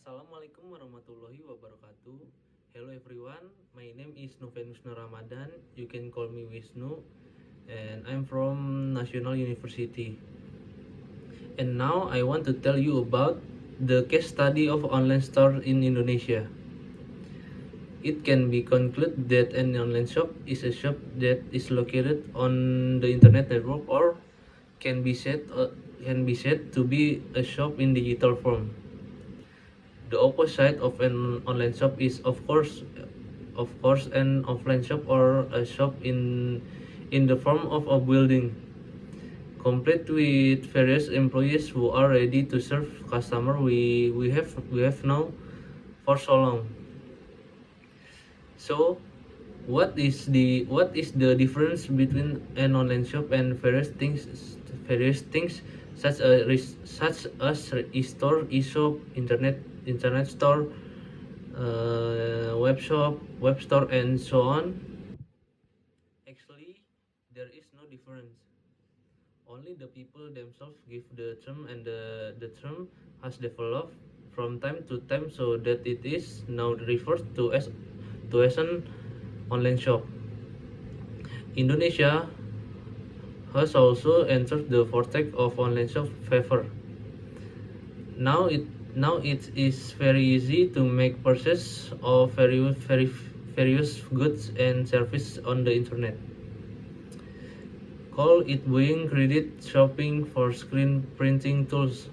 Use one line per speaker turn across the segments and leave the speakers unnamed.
Assalamualaikum warahmatullahi wabarakatuh. Hello everyone, my name is Noven Wisnu Ramadan. You can call me Wisnu, and I'm from National University. And now I want to tell you about the case study of online store in Indonesia. It can be concluded that an online shop is a shop that is located on the internet network or can be said to be a shop in digital form. The opposite of an online shop is of course an offline shop or a shop in the form of a building, complete with various employees who are ready to serve customer we have now for so long. So what is the difference between an online shop and various things such as e-store, e-shop, internet store, web shop, web store, and so on? Actually, there is no difference. Only the people themselves give the term, and the term has developed from time to time so that it is now referred to as an online shop. Indonesia has also entered the vortex of online shop fever. Now it is very easy to make purchase of various goods and services on the internet. Call it buying credit, shopping for screen printing tools,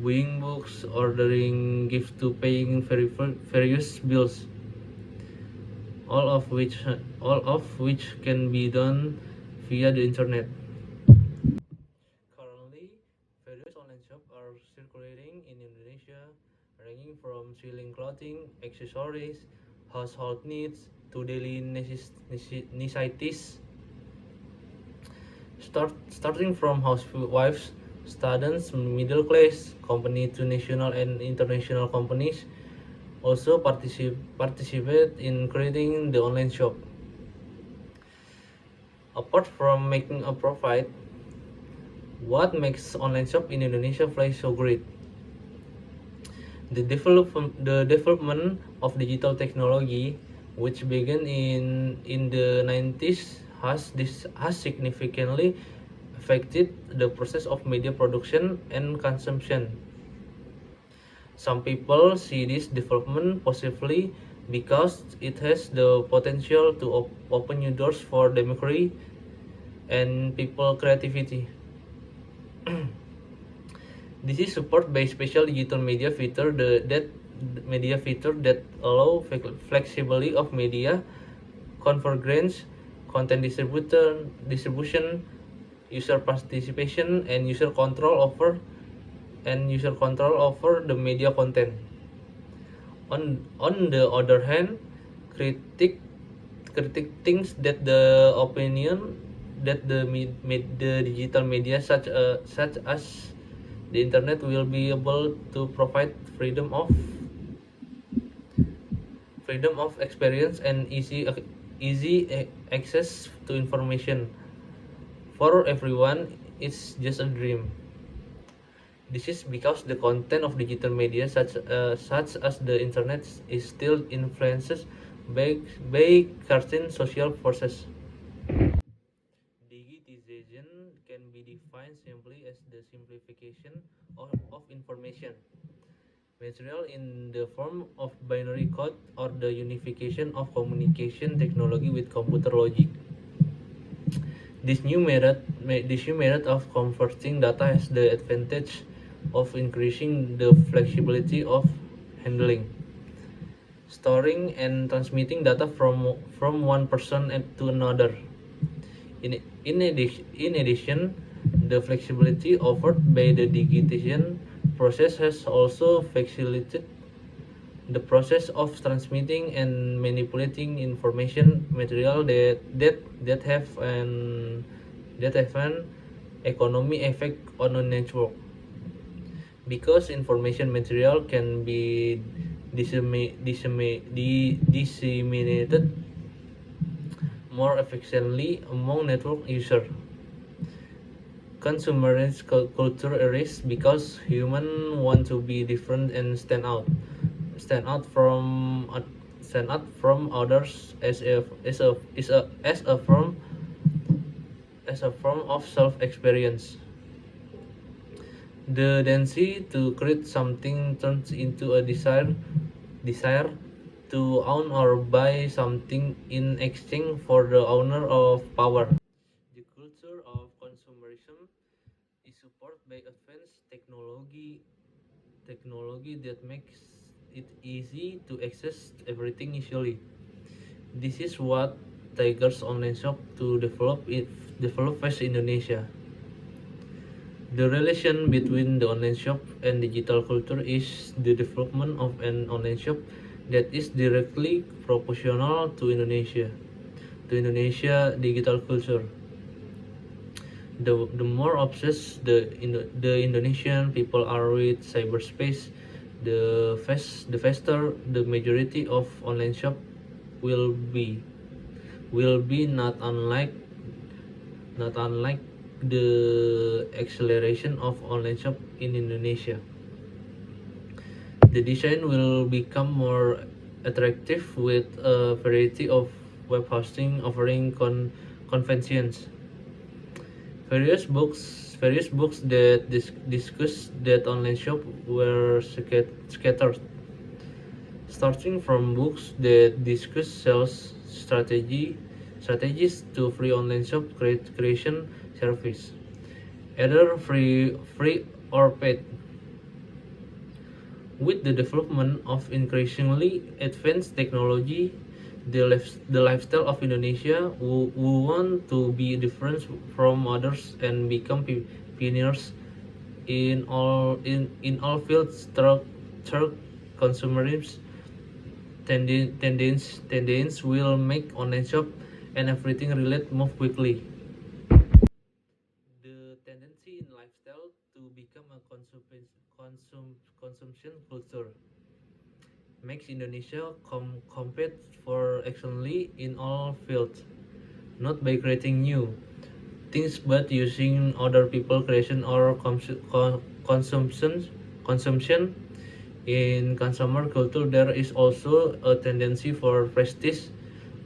buying books, ordering gift, to paying various bills, all of which can be done via the internet. Currently, various online shops are circulating in Indonesia, ranging from selling clothing, accessories, household needs, to daily necessities, starting from housewives, students, middle class, company to national and international companies also participate in creating the online shop. Apart from making a profit, what makes online shop in Indonesia fly so great? The development of digital technology, which began in the 90s, has significantly affected the process of media production and consumption. Some people see this development positively because it has the potential to open new doors for democracy and people creativity. This is supported by special digital media feature that allow flexibility of media convergence, content distribution, user participation, and user control over the media content. On the other hand, critic critic thinks that the opinion that the digital media such as the internet will be able to provide freedom of experience and easy access to information for everyone. It's just a dream. This is because the content of digital media such as the internet is still influenced by certain social forces. Digitization can be defined simply as the simplification of information material in the form of binary code, or the unification of communication technology with computer logic. This new method of converting data has the advantage of increasing the flexibility of handling, storing, and transmitting data from one person to another. In addition, the flexibility offered by the digitization process has also facilitated the process of transmitting and manipulating information material that have an economy effect on a network, because information material can be disseminated more efficiently among network users. Consumerist culture arises because humans want to be different and stand out from stand out from others as a form of self experience. The tendency to create something turns into a desire to own or buy something in exchange for the owner of power. The culture of consumerism is supported by advanced technology that makes it easy to access everything easily. This is what triggers online shop to develop fast in Indonesia. The relation between the online shop and digital culture is the development of an online shop that is directly proportional to Indonesia digital culture. The more obsessed the Indonesian people are with cyberspace, the faster the majority of online shop will be will be not unlike the acceleration of online shop in Indonesia. The design will become more attractive with a variety of web hosting offering conventions. Various books that discuss that online shop were scattered, starting from books that discuss sales strategies to free online shop creation service, either free or paid. With the development of increasingly advanced technology, the lifestyle of Indonesia who want to be different from others and become pioneers in all fields through consumerism tendence will make online shop and everything relate move quickly. The tendency in lifestyle to become a consumption culture makes Indonesia compete for excellently in all fields, not by creating new things but using other people creation or consumption. In consumer culture there is also a tendency for prestige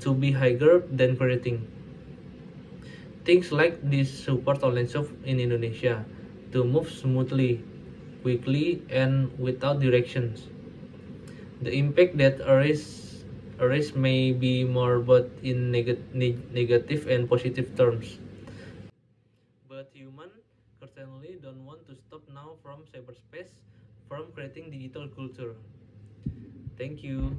to be higher than creating things like this support online shop in Indonesia to move smoothly, quickly and without directions. The impact that arise may be more both in negative and positive terms. But humans certainly don't want to stop now from cyberspace, from creating digital culture. Thank you.